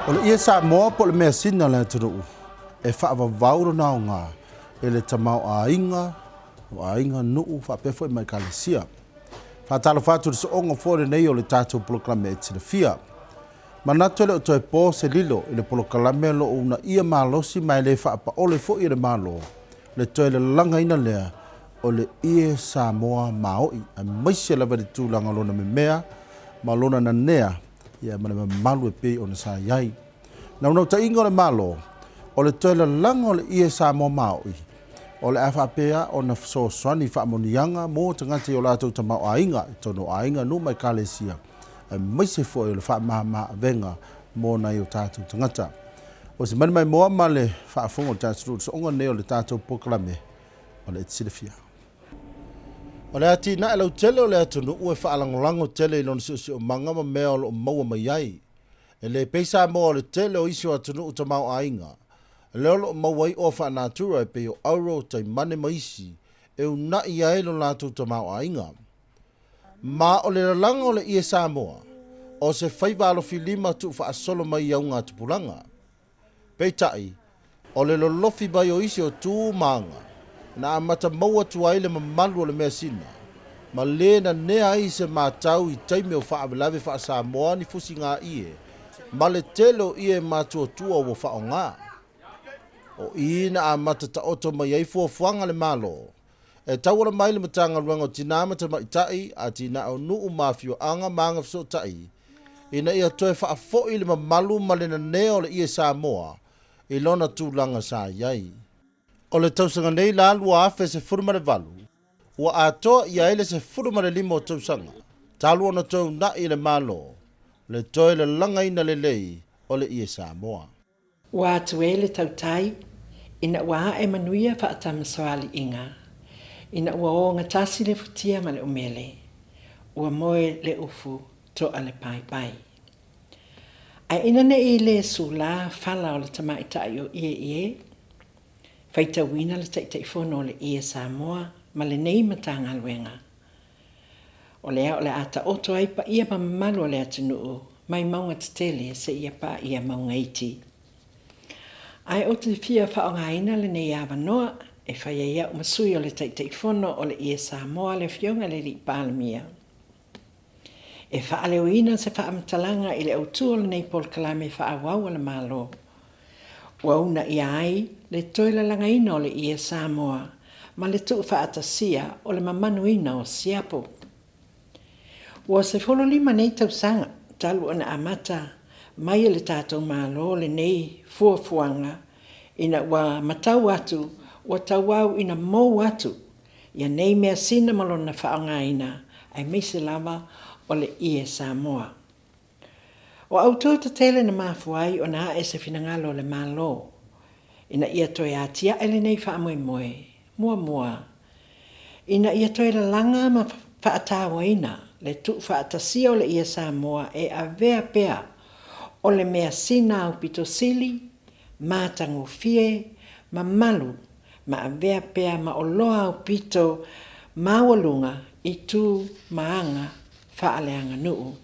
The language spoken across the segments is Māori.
O le ia Samoa po le mea sina le tunu e whaavavauro nao ngā e le tamau a inga nuu whapefo i mai kalesia. Whatalo whatu le soonga fōre nei o le tātou poloklame e Silafia. Manatu le o toi pō se lilo i le poloklame lo una ia malosi mai le whaapa ole fo i le malo. Le toi le langa ina lea o le ia Samoa mao'i a maise la veri tūlanga lona me mea ma lona na nea ia mana malu e pe o na sa iai. Na unau ta ingo le malo o le toi le langa o le ia Samoa mao'i. O le awhapea o na so swani whaamonianga mō tangati o lātou tamau ainga i tono ainga no mai kalesia. E maise fo i le whaamaha venga mō nei o tātou tangata. O se mani mai moa ma le whaafongo tātou so onga nei o le tātou poklame o le Silafia. O le ati na elau tele o le atunu ue whaalangolango tele i lona si o manga ma mea o lo maua mai ai. E le peisa mo o le tele o isi o atunu o tamau ainga. Leo lo mawai o whaanatura e pe o auro tai mane maisi e una i aelo lātou tamau ainga. Ma o le langa o le ia Samoa o se whaivalo filima tu whaasolo mai au ngā tupulanga. Peitai, o le lolofi bai o isi o tū maanga na amata maua tuaile ma malu o le mea sina. Ma le na nea ai se mātau i taime o whaabelawe wha Samoa ni fusi ngā ie. Ma le telo ie mātua tua o wha o ngā. O ina a mata ta oto mai ai fuafuanga le malo. E tawara mai le matanga ruanga o tina mata mai tai a tina o nuu mafio anga maanga fiso tai. Ina ia toe whaafo i le mamalu ma le na neo le ia Samoa i lona tūlanga sa iai. O le tausanga nei la lua afe se furuma le valu. Ua atoa ia ele se furuma le limo o tausanga. Talu ona tau na i le malo. Le toe le langa ina le lei o le ia Samoa. Ua atue le tautai, ina ua e manuia whaatamasoali inga. Ina ua o ngatasi le futia ma le umele. Ua moe le ufu toa le pai pai. Ai ina ne i le sula fala o le tamaitai o ie. Faita wina le taitaifono o le ia Samoa ma le nei matanga luenga. O lea o le ata oto ai pa ia mamalu o le atunuu, mai maunga tatele se ia pa ia maunga iti. Ai o te fia whaongaina le nei awa noa, e whaia ia o masui o le taitaifono o le ia Samoa le fionga le li pālamia. E whaaleo se whaamatalanga i le autua le nei polkalame whaawau le malo. Wauna ia ai le toila langaina o le ia Samoa, ma le tuu whaatasia o le mamanuina o siapo. Ua se fololima nei tausanga, talu ana amata, mai le tātou malo le nei fuafuanga, ina ua matau atu, ua tauau ina mou atu, ia nei mea sina malona whaongaina, ai meise lava o le ia Samoa. O autua ta tele na mafuai o na e se finangalo le malo, ina ia toi atia ele nei whaamoe moe, mua. Ina ia toi la langa ma whaatawaina, le tu whaatasia o le ia Samoa e a vea pea, o le mea sina au pito sili, ma tangu fie, ma malu, ma a vea pea ma o loa au pito mawalunga i tu maanga whaaleanga nuu.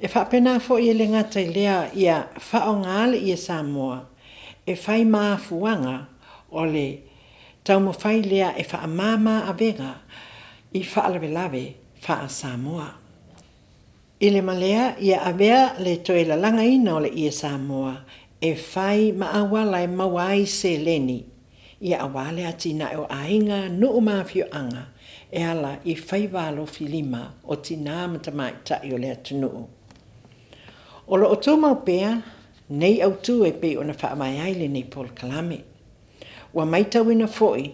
E whapena fo i le ngata i lea ia whaongale ia Samoa, e whai maafuanga o le taumawhai lea e whaamama a vega i whaalawelawe wha Samoa. I le malea ia avea le toe la langa ina o le ia Samoa e whai maawala e mawai se leni. Ia awale atina o ainga nuu mawhio anga e ala i whai walo filima o tina matamai tai o le atunuu. O lo o tō maupea, nei au tū e pe o na whaamai aile nei Paul Kalame. Ua maitawina foi,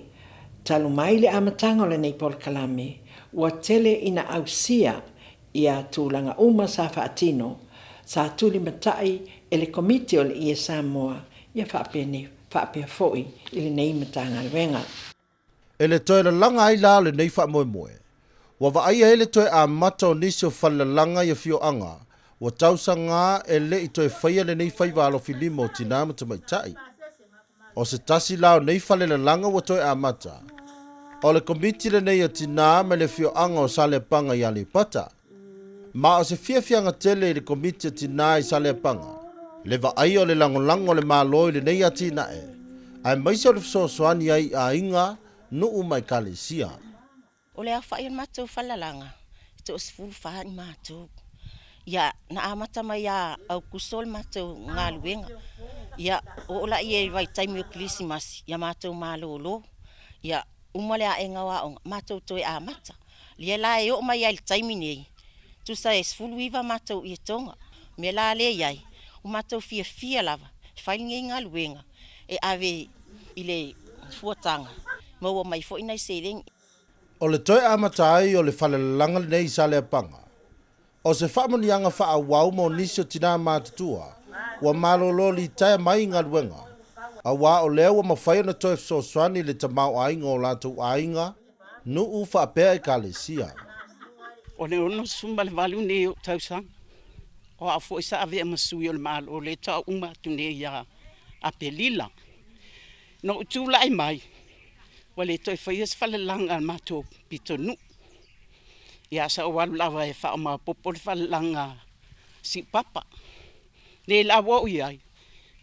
talu mai le amatanga o le nei Paul Kalame, ua tele ina au sia ia tūlanga uma sa whaatino, sa tūli matai e le komite o le ia Samoa, ia whaapea foi i le nei matanga renga. E le toe la langa ai la le nei wha moe moe. Wa vaia e le toe a mata o nisi o whala langa ia fio anga, wa tausa ngā e le i toe whaia le nei whaivalo filimo o tina matamai tai. O se tasi lao nei whale la langa wa toe a mata. O le komiti le nei o tina me le fio anga o sale panga i ale pata. Ma o se fiafianga tele i le komiti o tina i sale panga. Le vaai o le langolango le māloi le nei ati na e. Ai maise o le fesoasoani ai a inga nuu mai kalesia. O le awhai on mātou whalalanga. Te o sifuru whahani mātou. Ia na amata mai a au kusol mātou ngā luenga. Ia o ola i e vai taimi o Krismasi. Ia mātou mālolo. Ia umale a e ngawa o mātou toi a mata. Lia la e o mai ai le taimi nei. Tu sa e sifuru iwa mātou i e tonga. Me la le iai. O mātou fia lava. Whailinga i ngā luenga. E ave i le fuatanga. Maua mai fo inai se rengi. O le toi amata ai o le whalelanga nei sale panga. O se whamonianga wha a wau mo nisi o tina mātutua. Wa malolo li tae mai ngā luenga. A wā o leo wa mawhai na toi fsoswani le tamau ainga o lātou ainga. Nuu wha pēa i kalesia. O le ono sumba le walu ne o tausang. O a fo isa ave masui o le malo o le tau uma tu ne ia a pelila. No utula ai mai. Wale toi whaias whalelanga al mato pito nu. Ia sa o walu lawa e wha o maa popo le whalelanga si papa. Ne la wau iai.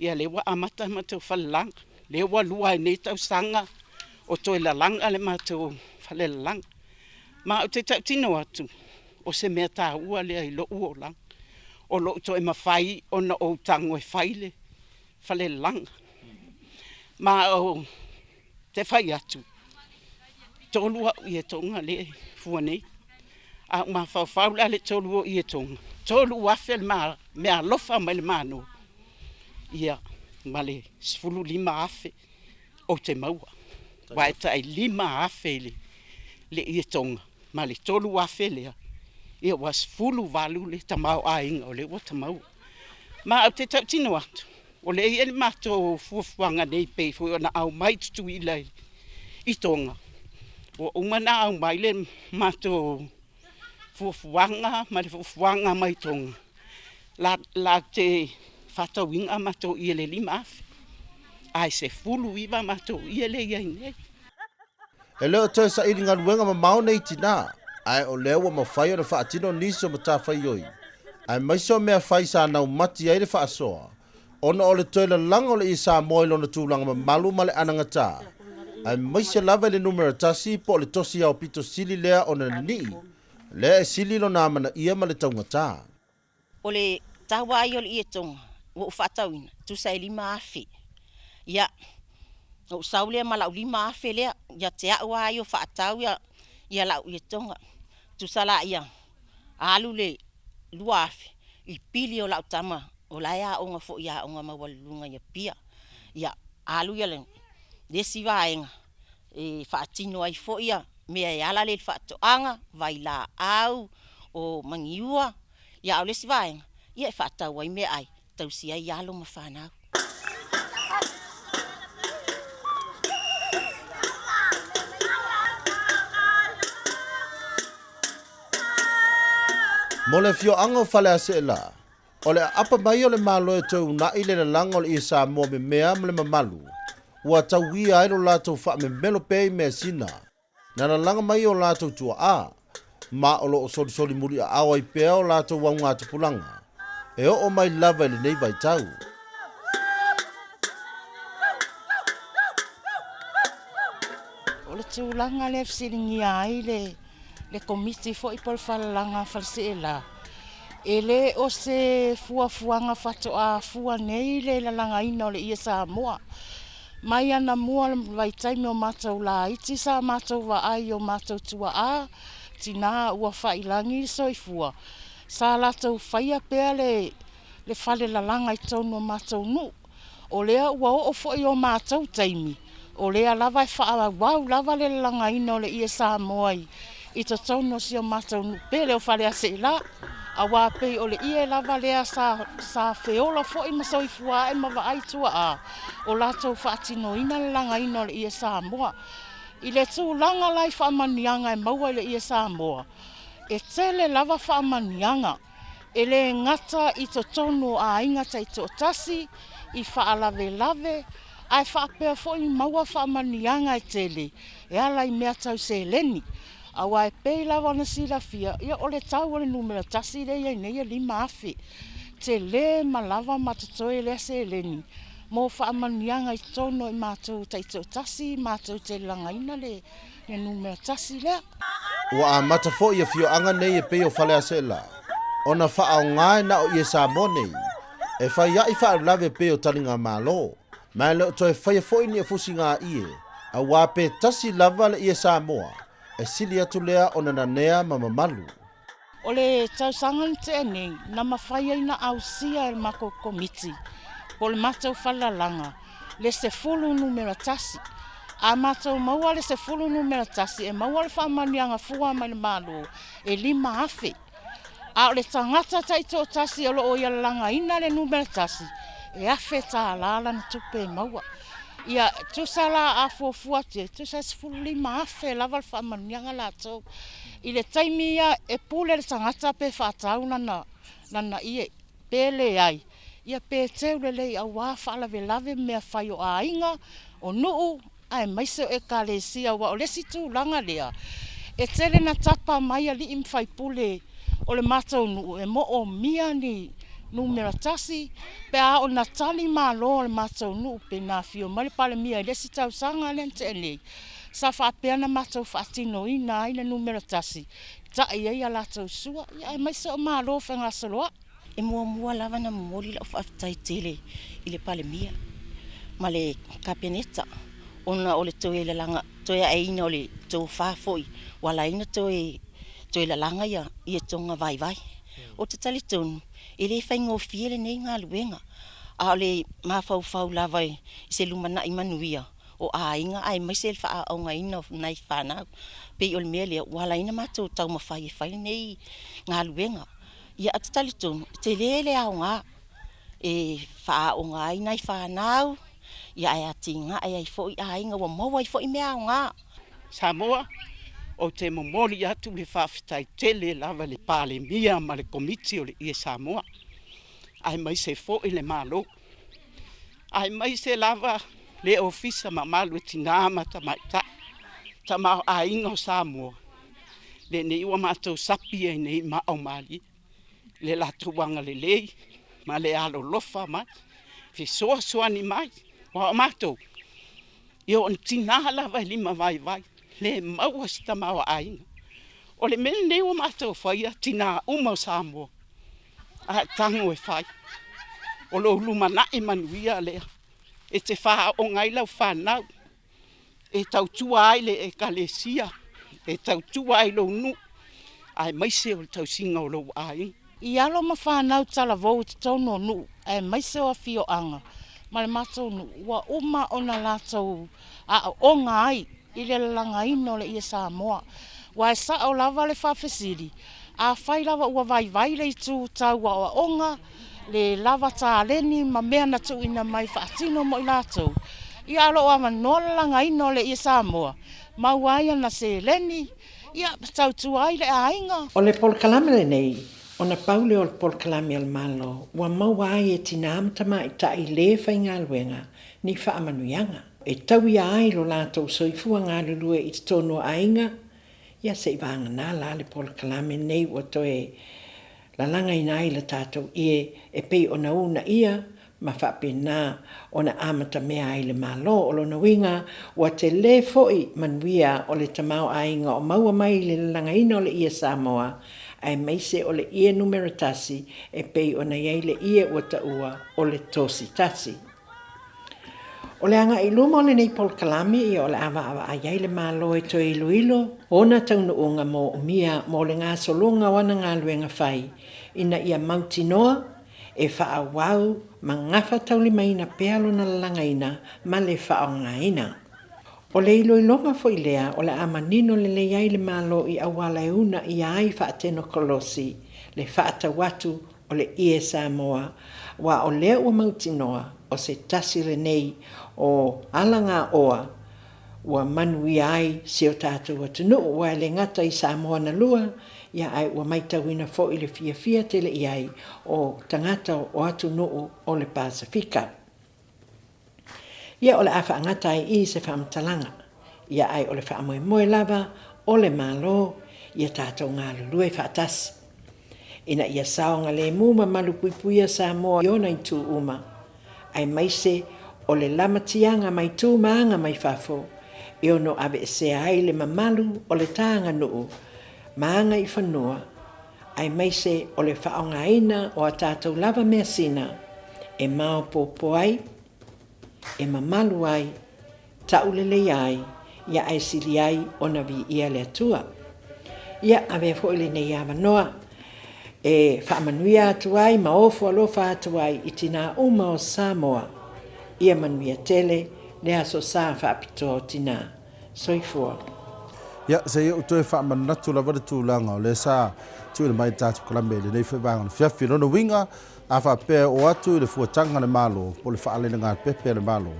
Ia le wa amata mato whalelanga. Le wa lua e ne tau sanga o toi la langa le mato whalelanga. Ma o te tau tino atu. O se mea tā ua lea i lo ua o lang. O lo to e mawhai o na o tango e whaile. Whalelanga. Ma o te whai atu. Tolua i e tonga le fua nei. A ma whawhawla le tolua i e tonga. Tolu wafel ma mea lofa mai le mano. Ia ma le sfulu lima afe o te maua. Wa e tai lima afe le i e tonga. Ma le tolu wafe lea. Ia was fulu valu le tamau ainga o le o tamau. Ma au te tau tino atu. O le i ele mato fuafuanga nei pei fu o na au mai tutu i lai i tonga. O umana au mai le mato fuafuanga ma le fuafuanga mai tonga. La te fatawinga mato i ele lima afe. Ai se fulu iwa mato i ele iai nei. E leo toi sa iri ngā ruenga ma mau nei tina. Ai o leo wa mawhai o na whaatino niso ma tā whai oi. Ai maiso mea whai sa nau mati ai le whaasoa. Ona o le toila langa o le i Samoa lona tūlanga ma malu ma le anangata. Ai maise lava le numera tasi po le tosi au pito sili lea o na ni. Lea e sili lona amana ia ma le taungata. O le tawa ai o le i e tonga. O whaatawina. Tu sa e lima afe. Ia. O saulea ma lau lima afe lea. Ia te au ai o whaatau ia lau i e tonga. Tu sa la ia. Alu le lua afe. I pili o lau tama. O la ia onga fo ia onga mawalunga ia pia. Ia alu ia le. Desi vaenga. E whaatino ai fo ia. Mea e ala le whaatoanga. Vai la au. O mangiua. Ia au lesi vaenga. Ia e whaatau ai mea ai. Tausi ai alo ma whanau. Mo le fio anga fale ase la. O le apa mai o le malo e tau na i le langa o le i Samoa me mea le mamalu. Ua tau ia ailo lātou wha me melo pei mea sina. Nana langa mai o lātou tua a. Ma o lo o soli muri a awa i pea o lātou waunga te pulanga. E o mai lava le nei vai tau. O le tūlanga le fsiringi ai le komiti fo i pol whalalanga whalseela. E le o se fuafuanga whatoa fua nei le lalanga ina o le i Samoa. Mai ana mua vai taimi o mātou la iti sa mātou wa ai o mātou tua a. Tina ua whailangi soifua. Sa lātou whaia pēa le whale lalanga i tonu o mātou nu. O lea ua o fo i o mātou taimi. O lea lava e wha wau lava le lalanga ina o le i Samoa i to tonu si o mātou nu. Pēle o whale ase la. A wā pei o le ie lava lea sa feola fo i masoifua e mawa aitua a. O lātou whaatino ina langa ina o le i Samoa. I le tūlanga lai whaamanianga e maua i le i Samoa. E tele lava whaamanianga. E le ngata i to tonu a ingata i to tasi. I whaalave lave. Ai whaapea fo i maua whaamanianga e tele. E ala i mea tau se leni. Awa e pei lava na silafia. Ia o le tau o le numera tasi le ia nei lima afe. te le malava matatoe le se leni. Mo whaamanianga I tono I mātou taito tasi, mātou te langaina le numera tasi lea. Ua a matafo ia fio anga nei e peo fale asela. Ona faa o ngai na o ia Samoa nei. E fai ia I faa lave peo talinga malo. Mai leo to e fai foi ni e fusi ngā ie. A wape tasi lava le ia Samoa. E sili atu lea ona na nea mamamalu. O le tausangan te nei, na mawhai aina au sia e mako komiti. Po le matau whalalanga, le se fulu numera tasi. A matau maua le se fulu numera tasi, e maua le whamanianga fua mai le malo, e 5 afe. A o le tangata taito tasi, alo o ia langa ina le numera tasi, e afe ta alala na tupe maua. Ia, tu sala a fuafua te, tu sa se fulu 5 afe, lava le whamanianga la tau. I le taimi ia e pule le tangata pe whaatau nana ie pele ai. Ia pe teu le lei a wā whaalawe lave mea whai o a inga o nuu ai maise o e ka le sia wa o lesi tū langa lea. E tele na tapa mai a li im whai pule o le matau nuu e mo o mia ni numera tasi pe a o na tali malo o le matau nuu pe na fio mali pale mia i lesi tau sanga le ante nei. Sa whaapea na matau whaatino I na ile numera tasi. Ta ia ia la tau sua, ia mai se o malo whenga saloa. E mua lava na mori la whaafitai tele I le pale mia. Ma le kapeneta. Ona o le toe le langa, toe a ina o le tau whaafoi. Wala ina toe le langa ia e tonga vai. O te tali tonu, e le whaingo fiele nei ngā luenga. A o le mawhau lava I se lumana I manuia. O a inga ai mai se fa o nga ina nai whanau. Pe o le mea lea, wala ina mātou tau mawhai e whai nei ngā luenga. Ia atatali tonu, te lele au ngā e wha o ngā ina I whanau. Ia ai ati ngā ai fōi a inga wa maua I fōi mea au ngā. Samoa, o te momori atu le whawhitai tele lava le pāle mia ma le komiti o le TE Samoa. Ai mai se fōi le malo. Ai mai se lava le ofisa ma malu tina ma tamaita. Tamau a inga o Samoa. Le ne iwa mātou sapi e nei ma au mali. Le la truanga le lei, ma le alo lofa mai. Fi soa ni mai. Wa mātou. Io on tina lava 5 vai. Le maua si tamau a inga. O le mele ne iwa mātou whaia tina uma o Samoa. A tango e whai. O lo lumana e manuia lea. E te wha o ngai lau whanau. E tau tua ai le e kalesia. E tau tua ai lo nu. Ai maise o le tau singa o lo ai. I alo ma whanau tala vau te tono nu. Ai maise o a fio anga. Ma le matou nu. Wa uma o na lātou a o ngai. I le langa ino le TE Samoa. Wa e sa o lava le whawhesiri. A whai lava ua vai le tu tau wa o onga. Le lava tā leni ma mea na tu ina mai whaatino mo I lātou. I alo o ama nola ngai no le TE Samoa. Mauaia na se leni. Ia tau tu ai le ainga. O le polkalame le nei, o na paule o le polkalame al malo, wa mauai e tina amtama I ta I le whainga luenga, ni whaamanuianga. E tau ia ai lo lātou soifua ngā lulue I te tono ainga, ia se I vanga nā la le polkalame nei o toe la langa ina I le tātou e pei o na una ia, ma whapena o na amata mea I le malo o lo na winga, wa te le foi manuia o le tamau ainga o maua mai le langa ina o le TE Samoa, ai meise o le ia numera tasi e pei o na iei le ia o ta ua o le tosi tasi. O le anga I luma o le nei polkalami I o le awa a iei le malo e to iluilo, o na tauna unga mo umia mo le ngā solunga wana ngā luenga whai, ina ia mautinoa e whaawau ma ngafa tauli mai na pealo na langaina ma le whaongaina. O le iloilonga foi lea o le amanino le leiai le malo I awala e una I ai whaateno kolosi le whaatawatu o le TE Samoa wa o lea ua mautinoa o se tasi le nei o alanga oa ua manui ai se o tātou atunu ua le ngata I Samoa na lua ia ai ua maitauina fo I le fia tele I ai o tangata o atunu o le Pasifika. Ia o le awha angata I se whaamtalanga. Ia ai o le whaamoe moe lava o le malo ia tātou ngā lulue whaatasi. ina ia saonga le muma malu puipuia Samoa iona i tu uma. Ai maise o le lamatianga mai tu maanga mai fafo, e ono ave e se ai le mamalu o le tanga nuu, maanga i whanua. Ai maise o le whaonga ina o a tātou lava mea sina, e mao popo ai, e mamalu ai, taulele ai, ia ai sili ai o na vi ia le atua. Ia ave fo ile nei ava noa, e whaamanuia atu ai, ma ofo alofa atu ai, i tina uma o Samoa, ia manuia tele, le aso sa whaapito o tina, soifua. Ia, se ia utoe whaamanatu la vada tūlanga o le sa tū le mai tātu kalambe le nei whaiwanga whiawhi rono winga, a whapea o atu le fuatanga le malo, po le whaalena ngā pepe le malo.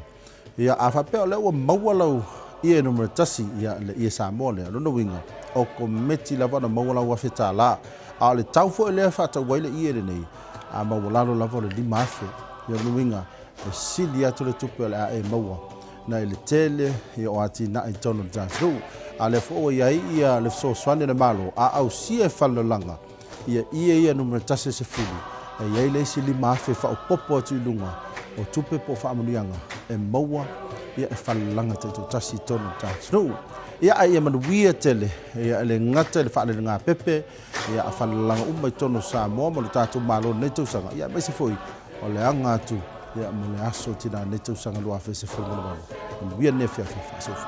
Ia, a whapea o le ua maualau ia numera tasi ia le ia Samoa le rono winga, o kometi la vada maualau a whetā la, a le taufo e lea whata waile ia le nei, a maualalo la vada lima afe, ia rono winga, e sili atu le tupe le a e maua, na le tele ia o ati na i tono tātu, a le fo ia ia le so swane le malo, a au sia e whalolanga, ia numera tasi se fulu, e ia le sili maafe wha popo atu i lunga, o tupe po whaamanuianga, e maua, ia e whalolanga te tasi tono tātu. Ia ai e manuia tele, ia le ngata le whaale ngā pepe, ia a whalolanga umai tono Samoa, mo le tātu malo nei tausanga, ia mai se foi, o le anga atu, ia mo le aso tina nei tausanga lua fe se foi mo le malo. Manuia ne fia fa sofu.